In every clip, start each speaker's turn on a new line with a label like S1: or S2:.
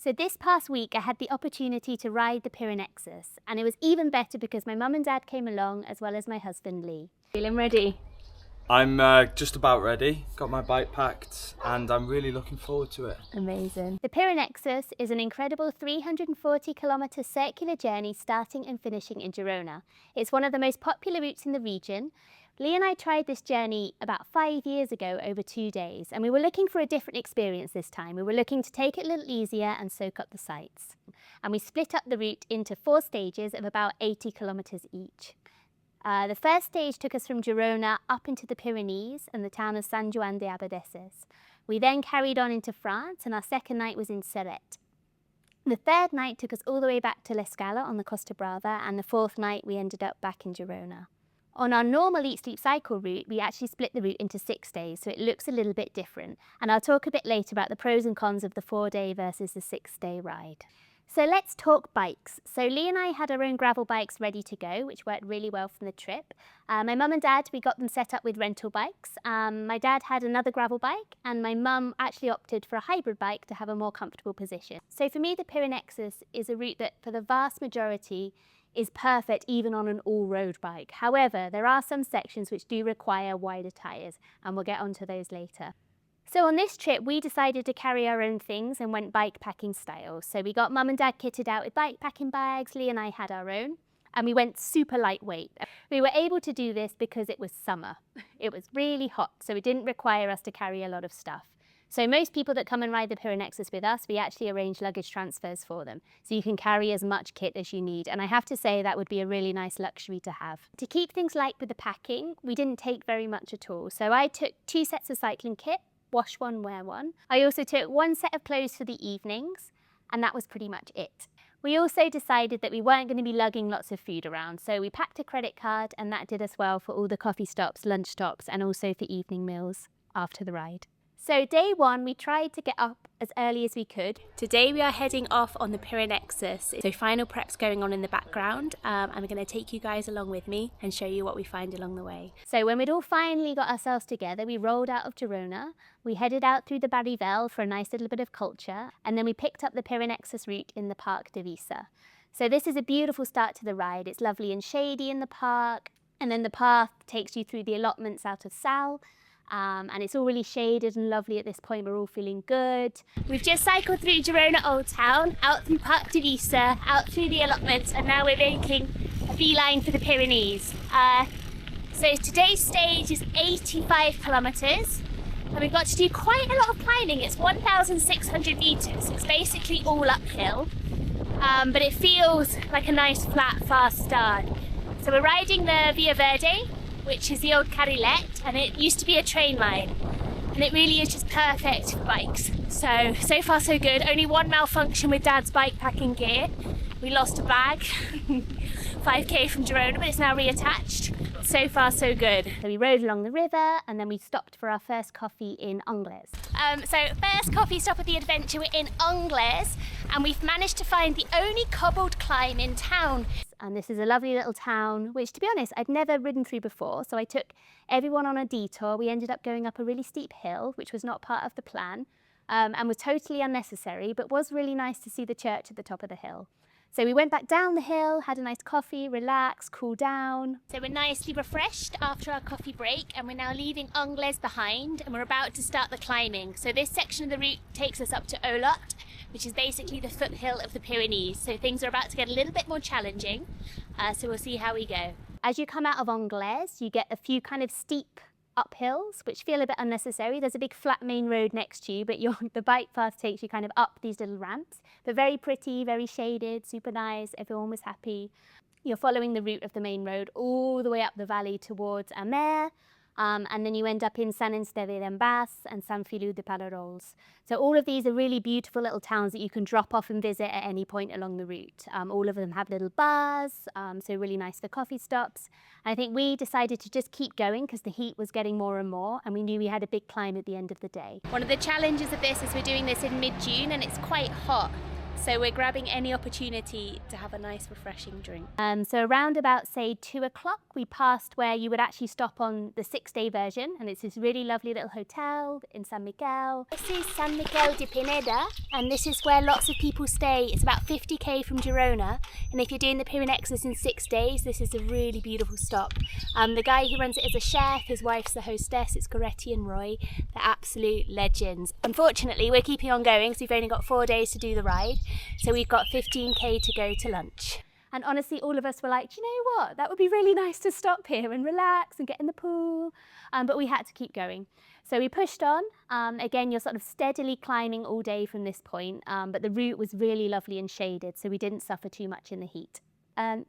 S1: So this past week I had the opportunity to ride the Pyreneexus, and it was even better because my mum and dad came along as well as my husband Lee. Feeling ready?
S2: I'm just about ready, got my bike packed and I'm really looking forward to it.
S1: Amazing. The Pyreneexus is an incredible 340-kilometre circular journey starting and finishing in Girona. It's one of the most popular routes in the region. Lee and I tried this journey about 5 years ago over 2 days, and we were looking for a different experience this time. We were looking to take it a little easier and soak up the sights. And we split up the route into 4 stages of about 80 kilometres each. The first stage took us from Girona up into the Pyrenees and the town of Sant Joan de Abadesses. We then carried on into France, and our second night was in Serret. The third night took us all the way back to L'Escala on the Costa Brava, and the fourth night we ended up back in Girona. On our normal Eat Sleep Cycle route, we actually split the route into 6 days, so it looks a little bit different. And I'll talk a bit later about the pros and cons of the 4-day versus the 6-day ride. So let's talk bikes. So Lee and I had our own gravel bikes ready to go, which worked really well from the trip. My mum and dad, we got them set up with rental bikes. My dad had another gravel bike, and my mum actually opted for a hybrid bike to have a more comfortable position. So for me, the Pyreneexus is a route that for the vast majority is perfect even on an all-road bike. However, there are some sections which do require wider tyres, and we'll get onto those later. So on this trip, we decided to carry our own things and went bike packing style. So we got mum and dad kitted out with bike packing bags, Lee and I had our own, and we went super lightweight. We were able to do this because it was summer. It was really hot, so it didn't require us to carry a lot of stuff. So most people that come and ride the Pyreneexus with us, we actually arrange luggage transfers for them. So you can carry as much kit as you need. And I have to say that would be a really nice luxury to have. To keep things light with the packing, we didn't take very much at all. So I took 2 sets of cycling kit, wash one, wear one. I also took 1 set of clothes for the evenings, and that was pretty much it. We also decided that we weren't going to be lugging lots of food around. So we packed a credit card, and that did us well for all the coffee stops, lunch stops, and also for evening meals after the ride. So day 1, we tried to get up as early as we could. Today we are heading off on the Pyreneexus. So final prep's going on in the background. I'm going to take you guys along with me and show you what we find along the way. So when we'd all finally got ourselves together, we rolled out of Girona. We headed out through the Barrivel for a nice little bit of culture. And then we picked up the Pyreneexus route in the Parc de Visa. So this is a beautiful start to the ride. It's lovely and shady in the park. And then the path takes you through the allotments out of Sal. And it's all really shaded and lovely at this point. We're all feeling good. We've just cycled through Girona Old Town, out through Parc de Visa, out through the allotments, and now we're making a beeline for the Pyrenees. So today's stage is 85 kilometres, and we've got to do quite a lot of climbing. It's 1,600 metres. It's basically all uphill, but it feels like a nice flat, fast start. So we're riding the Via Verde, which is the old carrilet, and it used to be a train line, and it really is just perfect for bikes. So far so good. Only one malfunction with Dad's bike packing gear. We lost a bag 5k from Girona, but it's now reattached. So far so good. So we rode along the river, and then we stopped for our first coffee in Angles. So first coffee stop of the adventure, we're in Angles, and we've managed to find the only cobbled climb in town. And this is a lovely little town, which, to be honest, I'd never ridden through before. So I took everyone on a detour. We ended up going up a really steep hill, which was not part of the plan, and was totally unnecessary, but was really nice to see the church at the top of the hill. So we went back down the hill, had a nice coffee, relaxed, cool down. So we're nicely refreshed after our coffee break, and we're now leaving Angles behind, and we're about to start the climbing. So this section of the route takes us up to Olot, which is basically the foothill of the Pyrenees. So things are about to get a little bit more challenging, so we'll see how we go. As you come out of Angles, you get a few kind of steep uphills, which feel a bit unnecessary. There's a big flat main road next to you, but the bike path takes you kind of up these little ramps, but very pretty, very shaded, super nice. Everyone was happy. You're following the route of the main road all the way up the valley towards Amer, and then you end up in Sant Esteve d'en Bas and Sant Feliu de Pallerols. So all of these are really beautiful little towns that you can drop off and visit at any point along the route. All of them have little bars, so really nice for coffee stops. And I think we decided to just keep going because the heat was getting more and more, and we knew we had a big climb at the end of the day. One of the challenges of this is we're doing this in mid-June, and it's quite hot. So we're grabbing any opportunity to have a nice refreshing drink. So around about say 2 o'clock we passed where you would actually stop on the 6-day version, and it's this really lovely little hotel in San Miguel. This is San Miguel de Pineda, and this is where lots of people stay. It's about 50k from Girona, and if you're doing the Pyreneexus in 6 days, this is a really beautiful stop. The guy who runs it is a chef, his wife's the hostess, it's Goretti and Roy. They're absolute legends. Unfortunately we're keeping on going, so we've only got 4 days to do the ride. So we've got 15k to go to lunch. And honestly, all of us were like, do you know what? That would be really nice to stop here and relax and get in the pool. But we had to keep going. So we pushed on. Again, you're sort of steadily climbing all day from this point, but the route was really lovely and shaded, so we didn't suffer too much in the heat.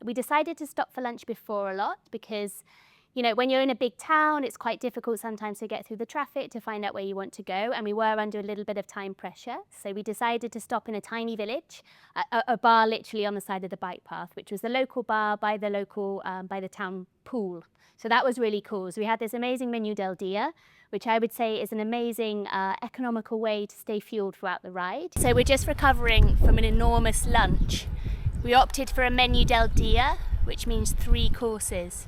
S1: We decided to stop for lunch before a lot because, you know, when you're in a big town, it's quite difficult sometimes to get through the traffic to find out where you want to go, and we were under a little bit of time pressure. So we decided to stop in a tiny village, a bar literally on the side of the bike path, which was the local bar by the town pool. So that was really cool. So we had this amazing menu del dia, which I would say is an amazing economical way to stay fueled throughout the ride. So we're just recovering from an enormous lunch. We opted for a menu del dia, which means 3 courses.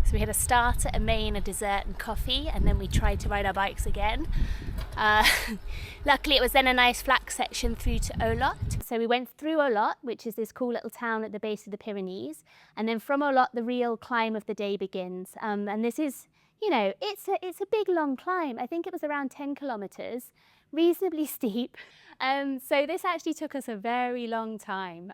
S1: So we had a starter, a main, a dessert and coffee, and then we tried to ride our bikes again. Luckily it was then a nice flat section through to Olot. So we went through Olot, which is this cool little town at the base of the Pyrenees, and then from Olot the real climb of the day begins. And this is, you know, it's a big long climb. I think it was around 10 kilometers, reasonably steep. So this actually took us a very long time.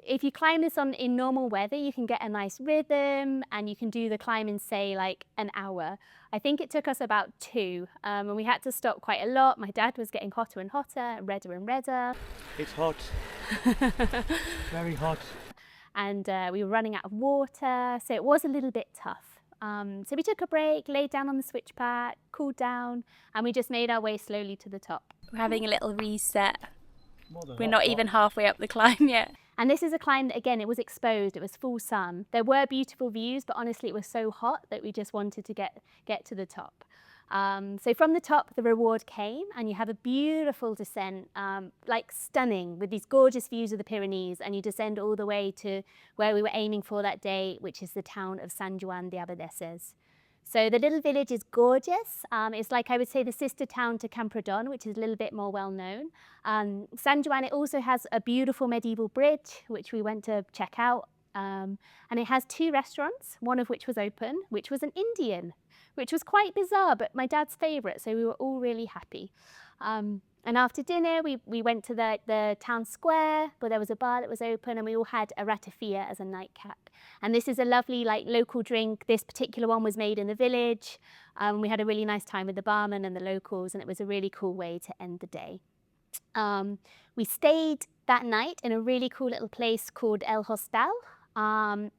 S1: If you climb this in normal weather, you can get a nice rhythm and you can do the climb in say like an hour. I think it took us about 2, and we had to stop quite a lot. My dad was getting hotter and hotter, redder and redder.
S2: It's hot. Very hot.
S1: And we were running out of water, so it was a little bit tough. So we took a break, laid down on the switch pad, cooled down, and we just made our way slowly to the top. We're having a little reset. We're not even halfway up the climb yet. And this is a climb that, again, it was exposed, it was full sun. There were beautiful views, but honestly it was so hot that we just wanted to get to the top. So from the top, the reward came, and you have a beautiful descent, like stunning, with these gorgeous views of the Pyrenees, and you descend all the way to where we were aiming for that day, which is the town of Sant Joan de Abadesses. So the little village is gorgeous. It's like, I would say, the sister town to Camprodon, which is a little bit more well known. Sant Joan, it also has a beautiful medieval bridge, which we went to check out. And it has 2 restaurants, one of which was open, which was an Indian, which was quite bizarre, but my dad's favourite, so we were all really happy. And after dinner, we went to the town square, where there was a bar that was open, and we all had a ratafia as a nightcap. And this is a lovely local drink. This particular one was made in the village. We had a really nice time with the barman and the locals, and it was a really cool way to end the day. We stayed that night in a really cool little place called El Hostal.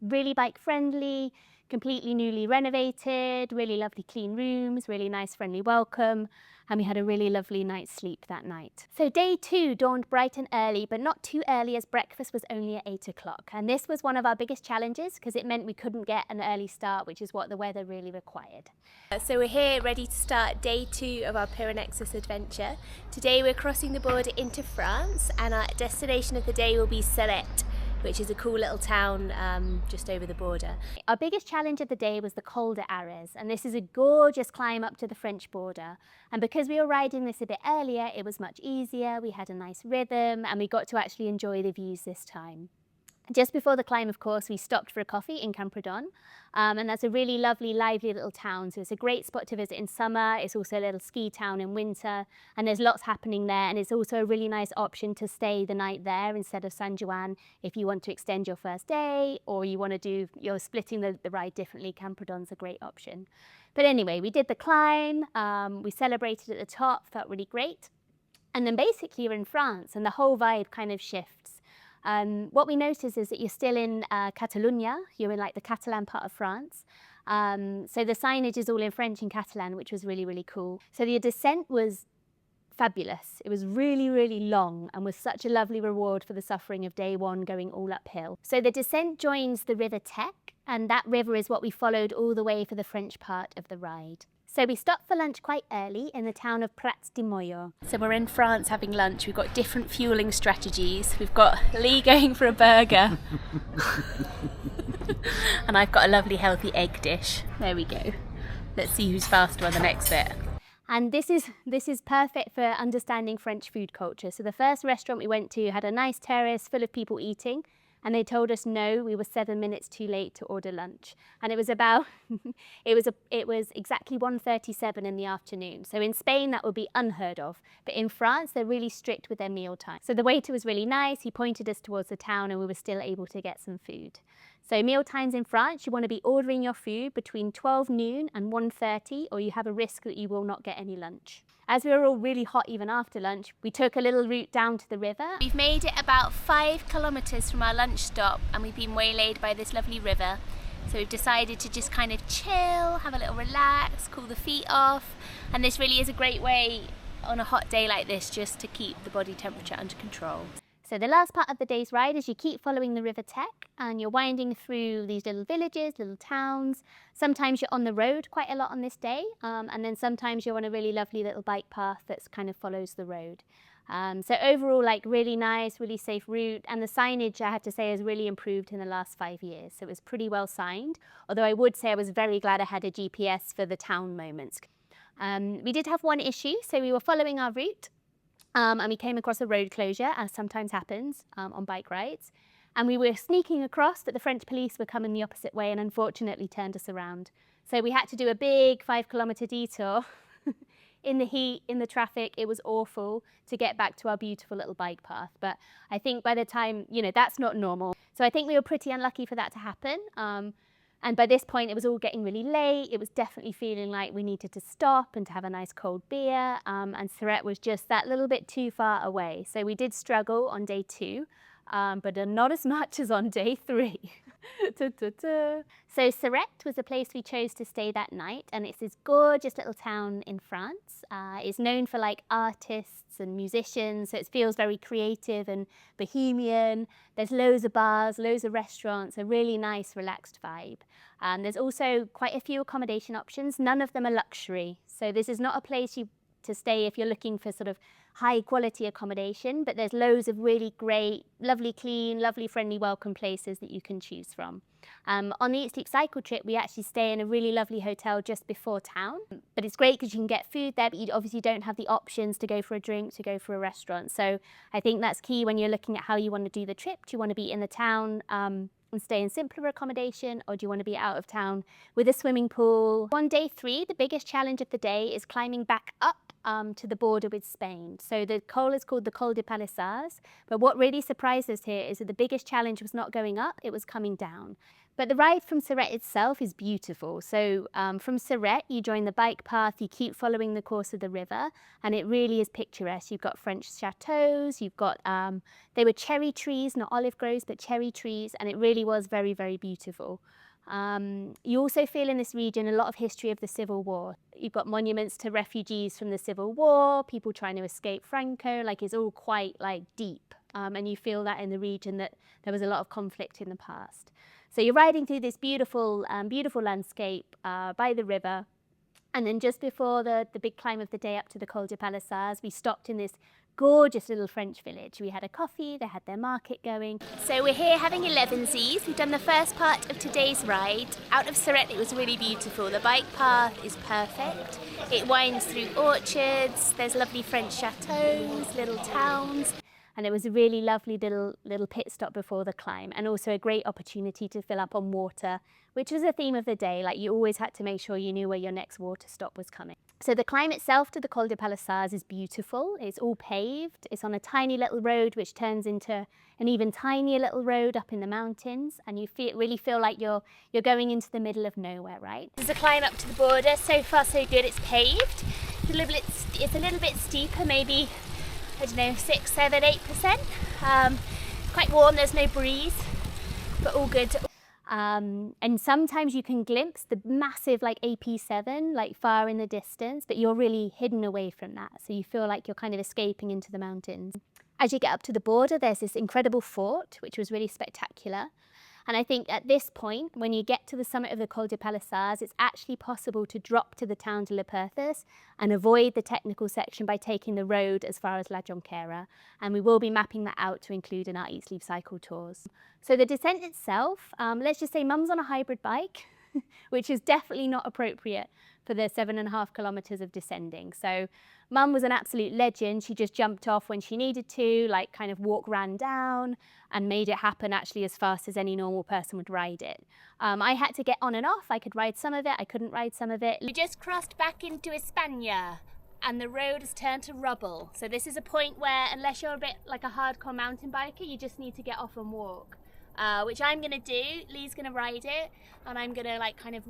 S1: Really bike friendly, completely newly renovated, really lovely clean rooms, really nice friendly welcome, and we had a really lovely night's sleep that night. So day 2 dawned bright and early, but not too early, as breakfast was only at 8 o'clock. And this was one of our biggest challenges because it meant we couldn't get an early start, which is what the weather really required. So we're here ready to start day 2 of our Pyreneexus adventure. Today we're crossing the border into France, and our destination of the day will be Serret, which is a cool little town just over the border. Our biggest challenge of the day was the Col de Arès, and this is a gorgeous climb up to the French border. And because we were riding this a bit earlier, it was much easier, we had a nice rhythm, and we got to actually enjoy the views this time. Just before the climb, of course, we stopped for a coffee in Camprodon, and that's a really lovely, lively little town. So it's a great spot to visit in summer. It's also a little ski town in winter, and there's lots happening there. And it's also a really nice option to stay the night there instead of Sant Joan if you want to extend your first day, or you want to you're splitting the ride differently. Camprodon's a great option. But anyway, we did the climb. We celebrated at the top, felt really great. And then basically you're in France, and the whole vibe kind of shifts. What we notice is that you're still in Catalunya, you're in like the Catalan part of France. So the signage is all in French and Catalan, which was really, really cool. So the descent was fabulous. It was really, really long and was such a lovely reward for the suffering of day 1 going all uphill. So the descent joins the River Tech, and that river is what we followed all the way for the French part of the ride. So we stopped for lunch quite early in the town of Prats de Moyo. So we're in France having lunch. We've got different fueling strategies. We've got Lee going for a burger. And I've got a lovely healthy egg dish. There we go. Let's see who's faster on the next bit. And this is perfect for understanding French food culture. So the first restaurant we went to had a nice terrace full of people eating, and they told us no, we were 7 minutes too late to order lunch. And it was about, it was exactly 1:37 in the afternoon. So in Spain, that would be unheard of. But in France, they're really strict with their meal time. So the waiter was really nice. He pointed us towards the town and we were still able to get some food. So meal times in France, you want to be ordering your food between 12 noon and 1:30, or you have a risk that you will not get any lunch. As we were all really hot even after lunch, we took a little route down to the river. We've made it about 5 kilometres from our lunch stop and we've been waylaid by this lovely river. So we've decided to just kind of chill, have a little relax, cool the feet off. And this really is a great way on a hot day like this just to keep the body temperature under control. So the last part of the day's ride is you keep following the River Tech and you're winding through these little villages, little towns. Sometimes you're on the road quite a lot on this day, and then sometimes you're on a really lovely little bike path that kind of follows the road. So overall, like really nice, really safe route, and the signage, I have to say, has really improved in the last 5 years. So it was pretty well signed, although I would say I was very glad I had a GPS for the town moments. We did have one issue, so we were following our route. And we came across a road closure, as sometimes happens on bike rides. And we were sneaking across, but the French police were coming the opposite way and unfortunately turned us around. So we had to do a big 5-kilometre detour in the heat, in the traffic. It was awful to get back to our beautiful little bike path. But I think by the time, that's not normal. So I think we were pretty unlucky for that to happen. And by this point, it was all getting really late. It was definitely feeling like we needed to stop and to have a nice cold beer. And Serret was just that little bit too far away. So we did struggle on day 2, but not as much as on day 3. So Serret was the place we chose to stay that night. And it's this gorgeous little town in France. It's known for like artists and musicians. So it feels very creative and bohemian. There's loads of bars, loads of restaurants, a really nice relaxed vibe. There's also quite a few accommodation options. None of them are luxury. So this is not a place to stay if you're looking for sort of high quality accommodation, but there's loads of really great, lovely clean, lovely friendly welcome places that you can choose from. On the Eat Sleep Cycle trip, we actually stay in a really lovely hotel just before town. But it's great because you can get food there, but you obviously don't have the options to go for a drink, to go for a restaurant. So I think that's key when you're looking at how you want to do the trip. Do you want to be in the town and stay in simpler accommodation, or do you want to be out of town with a swimming pool? On day 3, the biggest challenge of the day is climbing back up to the border with Spain. So the col is called the Col de Palisades, but what really surprised us here is that the biggest challenge was not going up, it was coming down. But the ride from Serret itself is beautiful. So from Serret, you join the bike path, you keep following the course of the river, and it really is picturesque. You've got French chateaux, you've got, they were cherry trees, not olive groves, but cherry trees, and it really was very, very beautiful. You also feel in this region a lot of history of the Civil War. You've got monuments to refugees from the Civil War, people trying to escape Franco, like it's all quite like deep. And you feel that in the region that there was a lot of conflict in the past. So you're riding through this beautiful, beautiful landscape by the river. And then just before the big climb of the day up to the Col de Palisades, we stopped in this gorgeous little French village. We had a coffee, they had their market going. So we're here having 11sies. We've done the first part of today's ride. Out of Serret, it was really beautiful. The bike path is perfect. It winds through orchards, there's lovely French chateaux, little towns. And it was a really lovely little pit stop before the climb, and also a great opportunity to fill up on water, which was the theme of the day. Like you always had to make sure you knew where your next water stop was coming. So the climb itself to the Col de Palisades is beautiful. It's all paved. It's on a tiny little road which turns into an even tinier little road up in the mountains, and you really feel like you're going into the middle of nowhere, right? There's a climb up to the border. So far so good. It's paved. It's a little bit steeper, maybe, I don't know, 6, 7, 8%. Quite warm, there's no breeze, but all good. And sometimes you can glimpse the massive like AP7 like far in the distance, but you're really hidden away from that. So you feel like you're kind of escaping into the mountains. As you get up to the border, there's this incredible fort, which was really spectacular. And I think at this point, when you get to the summit of the Col de Palisades, it's actually possible to drop to the town de La Perthas and avoid the technical section by taking the road as far as La Jonquera. And we will be mapping that out to include in our Eat Sleep Cycle tours. So the descent itself, let's just say Mum's on a hybrid bike, which is definitely not appropriate for the 7.5 kilometers of descending. So Mum was an absolute legend. She just jumped off when she needed to, like kind of ran down and made it happen actually as fast as any normal person would ride it. I had to get on and off. I could ride some of it, I couldn't ride some of it. We just crossed back into España and the road has turned to rubble. So this is a point where, unless you're a bit like a hardcore mountain biker, you just need to get off and walk. Which I'm gonna do. Lee's gonna ride it and I'm gonna like kind of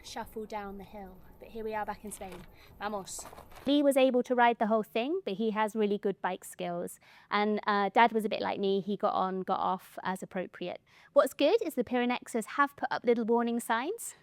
S1: shuffle down the hill. But here we are back in Spain. Vamos. Lee was able to ride the whole thing, but he has really good bike skills. And Dad was a bit like me. He got on, got off as appropriate. What's good is the Pyreneexus have put up little warning signs,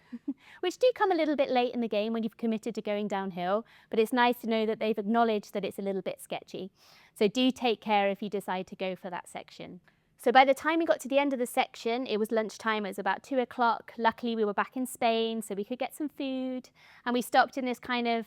S1: which do come a little bit late in the game when you've committed to going downhill. But it's nice to know that they've acknowledged that it's a little bit sketchy. So do take care if you decide to go for that section. So by the time we got to the end of the section, it was lunchtime, it was about 2 o'clock. Luckily we were back in Spain, so we could get some food. And we stopped in this kind of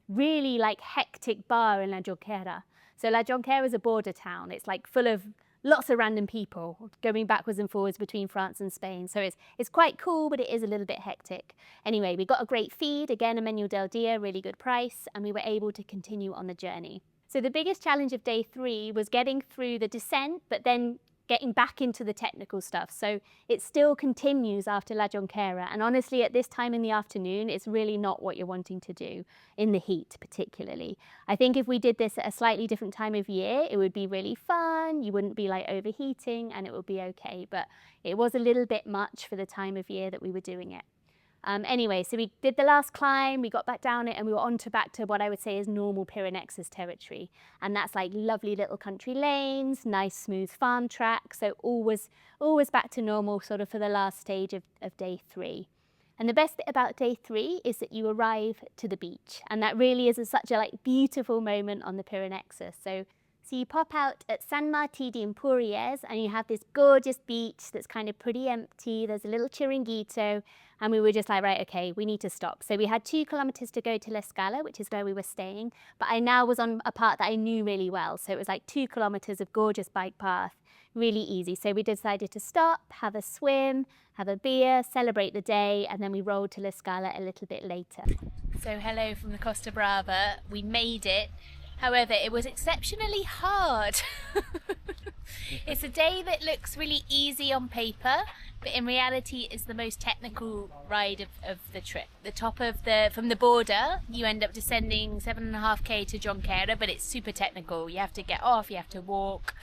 S1: really like hectic bar in La Jonquera. So La Jonquera is a border town. It's like full of lots of random people going backwards and forwards between France and Spain. So it's quite cool, but it is a little bit hectic. Anyway, we got a great feed, again, a menu del dia, really good price, and we were able to continue on the journey. So the biggest challenge of day 3 was getting through the descent, but then getting back into the technical stuff. So it still continues after La Jonquera. And honestly, at this time in the afternoon, it's really not what you're wanting to do in the heat, particularly. I think if we did this at a slightly different time of year, it would be really fun. You wouldn't be like overheating and it would be okay. But it was a little bit much for the time of year that we were doing it. Anyway, so we did the last climb, we got back down it and we were back to what I would say is normal Pyreneexus territory. And that's like lovely little country lanes, nice smooth farm tracks. So always back to normal sort of for the last stage of day 3. And the best bit about day 3 is that you arrive to the beach. And that really is such a like beautiful moment on the Pyreneexus. So you pop out at Sant Martí d'Empúries and you have this gorgeous beach that's kind of pretty empty. There's a little chiringuito and we were just like, right, okay, we need to stop. So we had 2 kilometers to go to L'Escala, which is where we were staying. But I now was on a part that I knew really well. So it was like 2 kilometers of gorgeous bike path, really easy. So we decided to stop, have a swim, have a beer, celebrate the day, and then we rolled to L'Escala a little bit later. So hello from the Costa Brava. We made it. However, it was exceptionally hard. It's a day that looks really easy on paper, but in reality is the most technical ride of the trip. The top of from the border, you end up descending 7.5k to Jonquera, but it's super technical. You have to get off, you have to walk.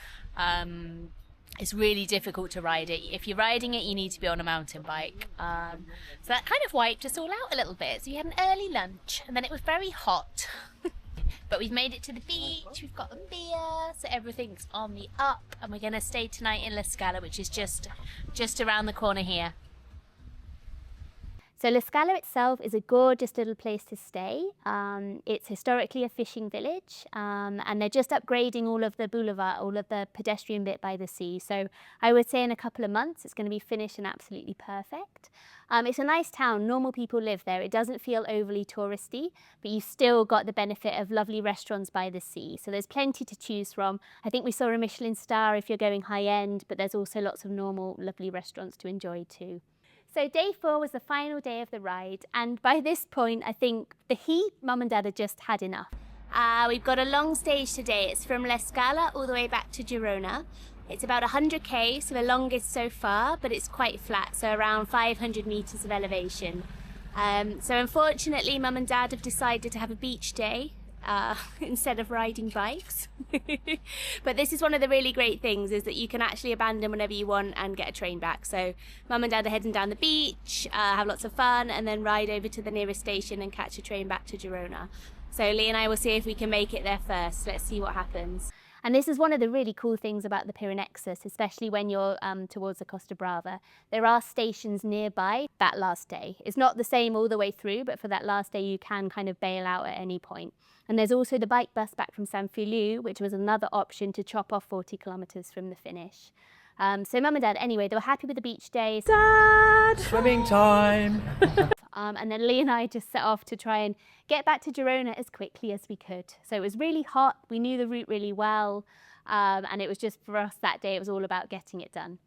S1: It's really difficult to ride it. If you're riding it, you need to be on a mountain bike. So that kind of wiped us all out a little bit. So we had an early lunch and then it was very hot. But we've made it to the beach, we've got a beer, so everything's on the up, and we're going to stay tonight in L'Escala, which is just around the corner here. So L'Escala itself is a gorgeous little place to stay. It's historically a fishing village, and they're just upgrading all of the boulevard, all of the pedestrian bit by the sea. So I would say in a couple of months it's going to be finished and absolutely perfect. It's a nice town, normal people live there. It doesn't feel overly touristy, but you've still got the benefit of lovely restaurants by the sea. So there's plenty to choose from. I think we saw a Michelin star if you're going high end, but there's also lots of normal, lovely restaurants to enjoy too. So day 4 was the final day of the ride, and by this point I think the heat, Mum and Dad had just had enough. We've got a long stage today. It's from L'Escala all the way back to Girona. It's about 100k, so the longest so far, but it's quite flat, so around 500 meters of elevation. So unfortunately Mum and Dad have decided to have a beach day instead of riding bikes. But this is one of the really great things, is that you can actually abandon whenever you want and get a train back. So Mum and Dad are heading down the beach, have lots of fun, and then ride over to the nearest station and catch a train back to Girona. So Lee and I will see if we can make it there first. Let's see what happens. And this is one of the really cool things about the Pyreneexus, especially when you're towards the Costa Brava. There are stations nearby that last day. It's not the same all the way through, but for that last day you can kind of bail out at any point. And there's also the bike bus back from Sant Feliu, which was another option to chop off 40 kilometers from the finish. So mum and dad, anyway, they were happy with the beach days.
S3: Dad!
S2: Swimming time!
S1: And then Lee and I just set off to try and get back to Girona as quickly as we could. So it was really hot, we knew the route really well, and it was just for us that day, it was all about getting it done.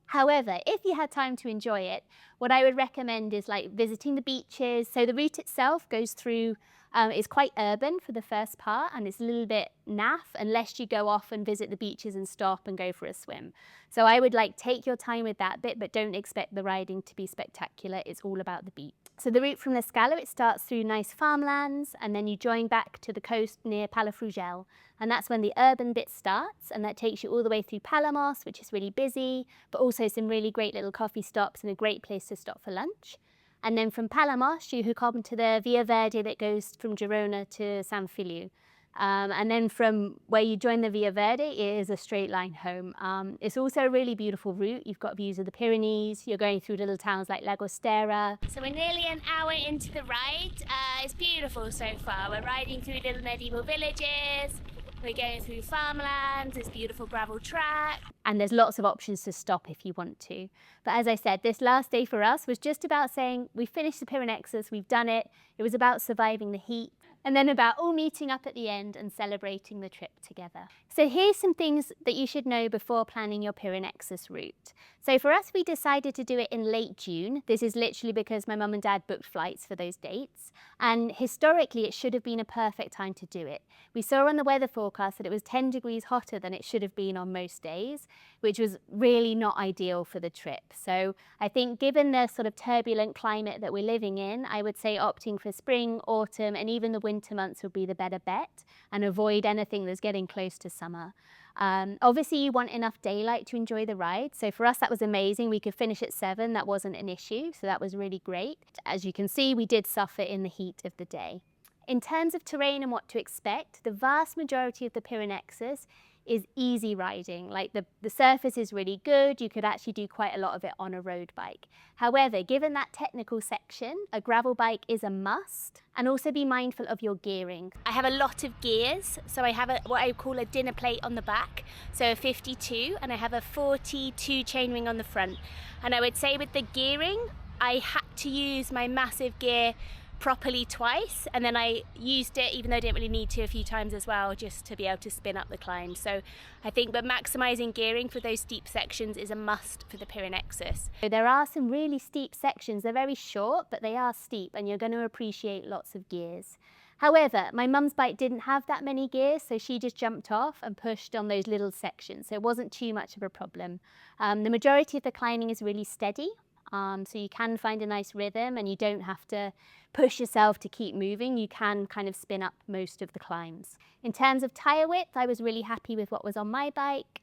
S1: However, if you had time to enjoy it, what I would recommend is like visiting the beaches. So the route itself goes through, it's quite urban for the first part, and it's a little bit naff unless you go off and visit the beaches and stop and go for a swim. So I would like take your time with that bit, but don't expect the riding to be spectacular. It's all about the beach. So the route from L'Escala, it starts through nice farmlands, and then you join back to the coast near Palafrugell. And that's when the urban bit starts, and that takes you all the way through Palamós, which is really busy, but also some really great little coffee stops and a great place to stop for lunch. And then from Palamós, you hook on to the Via Verde that goes from Girona to Sant Feliu. And then from where you join the Via Verde, it is a straight line home. It's also a really beautiful route. You've got views of the Pyrenees. You're going through little towns like Llagostera. So we're nearly an hour into the ride. It's beautiful so far. We're riding through little medieval villages. We're going through farmlands, this beautiful gravel track, and there's lots of options to stop if you want to. But as I said, this last day for us was just about saying we finished the Pyreneexus, we've done it. It was about surviving the heat, and then about all meeting up at the end and celebrating the trip together. So here's some things that you should know before planning your Pyreneexus route. So for us, we decided to do it in late June. This is literally because my mum and dad booked flights for those dates. And historically, it should have been a perfect time to do it. We saw on the weather forecast that it was 10 degrees hotter than it should have been on most days, which was really not ideal for the trip. So I think given the sort of turbulent climate that we're living in, I would say opting for spring, autumn, and even the winter months would be the better bet, and avoid anything that's getting close to summer. Obviously you want enough daylight to enjoy the ride. So for us, that was amazing. We could finish at 7, that wasn't an issue. So that was really great. As you can see, we did suffer in the heat of the day. In terms of terrain and what to expect, the vast majority of the Pyreneexus is easy riding. Like the surface is really good. You could actually do quite a lot of it on a road bike. However, given that technical section, a gravel bike is a must. And also be mindful of your gearing. I have a lot of gears. So I have what I call a dinner plate on the back. So a 52, and I have a 42 chainring on the front. And I would say with the gearing, I had to use my massive gear properly twice, and then I used it, even though I didn't really need to, a few times as well, just to be able to spin up the climb. So I think that maximising gearing for those steep sections is a must for the Pyreneexus. So there are some really steep sections. They're very short, but they are steep, and you're going to appreciate lots of gears. However, my mum's bike didn't have that many gears, so she just jumped off and pushed on those little sections, so it wasn't too much of a problem. The majority of the climbing is really steady. So you can find a nice rhythm, and you don't have to push yourself to keep moving. You can kind of spin up most of the climbs. In terms of tyre width, I was really happy with what was on my bike.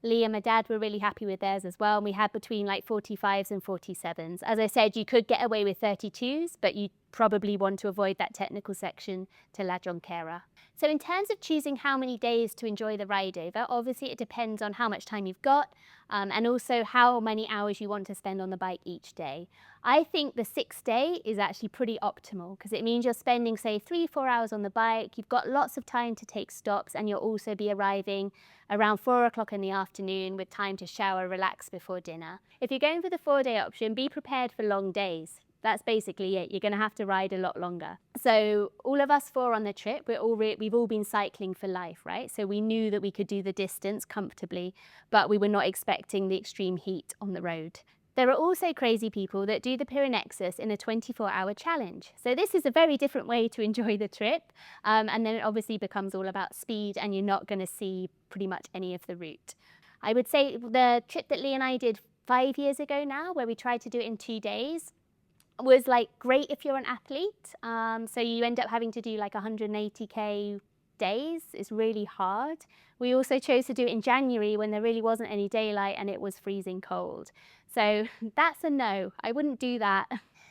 S1: Lee and my dad were really happy with theirs as well. And we had between like 45s and 47s. As I said, you could get away with 32s, but you probably want to avoid that technical section to La Jonquera. So in terms of choosing how many days to enjoy the ride over, obviously it depends on how much time you've got, and also how many hours you want to spend on the bike each day. I think the 6th day is actually pretty optimal, because it means you're spending say 3-4 hours on the bike, you've got lots of time to take stops, and you'll also be arriving around 4 o'clock in the afternoon with time to shower, relax before dinner. If you're going for the 4-day option, be prepared for long days. That's basically it. You're going to have to ride a lot longer. So all of us 4 on the trip, we've all been cycling for life, right? So we knew that we could do the distance comfortably, but we were not expecting the extreme heat on the road. There are also crazy people that do the Pyreneexus in a 24-hour challenge. So this is a very different way to enjoy the trip. And then it obviously becomes all about speed, and you're not going to see pretty much any of the route. I would say the trip that Lee and I did 5 years ago now, where we tried to do it in 2 days, was like great if you're an athlete. So you end up having to do like 180k days. It's really hard. We also chose to do it in January when there really wasn't any daylight and it was freezing cold. So that's a no. I wouldn't do that.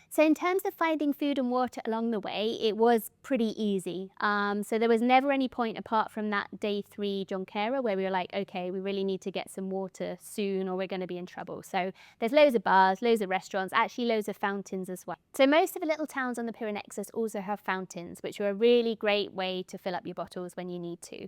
S1: So in terms of finding food and water along the way, it was pretty easy. So there was never any point apart from that day 3 Jonquera where we were like, okay, we really need to get some water soon or we're going to be in trouble. So there's loads of bars, loads of restaurants, actually loads of fountains as well. So most of the little towns on the Pyreneexus also have fountains, which are a really great way to fill up your bottles when you need to.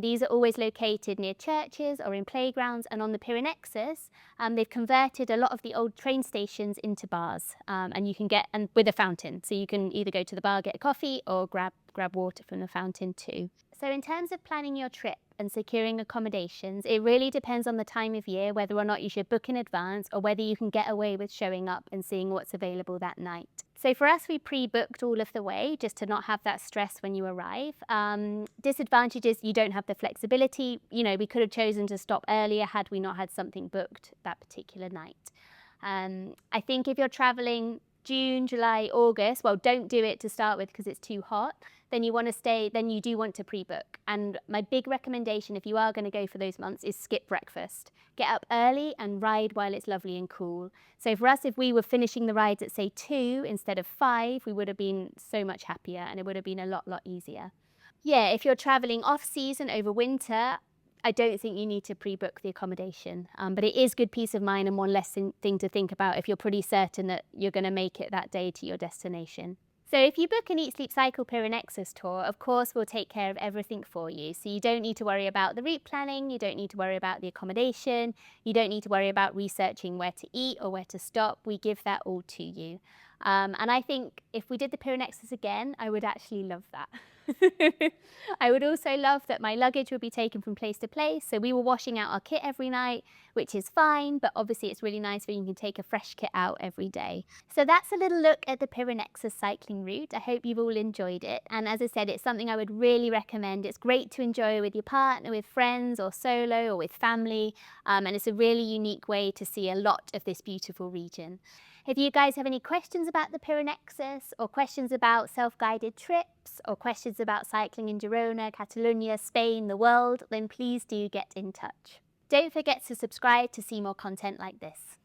S1: These are always located near churches or in playgrounds, and on the Pyreneexus, they've converted a lot of the old train stations into bars, and you can get with a fountain. So you can either go to the bar, get a coffee, or grab water from the fountain too. So in terms of planning your trip and securing accommodations, it really depends on the time of year whether or not you should book in advance or whether you can get away with showing up and seeing what's available that night. So for us, we pre-booked all of the way just to not have that stress when you arrive. Disadvantage is you don't have the flexibility. You know, we could have chosen to stop earlier had we not had something booked that particular night. I think if you're traveling June, July, August, well, don't do it to start with because it's too hot. Then you want to stay, then you do want to pre-book. And my big recommendation if you are going to go for those months is skip breakfast. Get up early and ride while it's lovely and cool. So for us, if we were finishing the rides at say 2 instead of 5, we would have been so much happier and it would have been a lot easier. Yeah, if you're traveling off season over winter, I don't think you need to pre-book the accommodation, but it is good peace of mind and one less thing to think about if you're pretty certain that you're going to make it that day to your destination. So if you book an Eat, Sleep, Cycle Pyreneexus tour, of course we'll take care of everything for you. So you don't need to worry about the route planning, you don't need to worry about the accommodation, you don't need to worry about researching where to eat or where to stop. We give that all to you. And I think if we did the Pyreneexus again, I would actually love that. I would also love that my luggage would be taken from place to place. So we were washing out our kit every night, which is fine, but obviously it's really nice when you can take a fresh kit out every day. So that's a little look at the Pyreneexus cycling route. I hope you've all enjoyed it. And as I said, it's something I would really recommend. It's great to enjoy with your partner, with friends or solo or with family. And it's a really unique way to see a lot of this beautiful region. If you guys have any questions about the Pyreneexus or questions about self-guided trips or questions about cycling in Girona, Catalunya, Spain, the world, then please do get in touch. Don't forget to subscribe to see more content like this.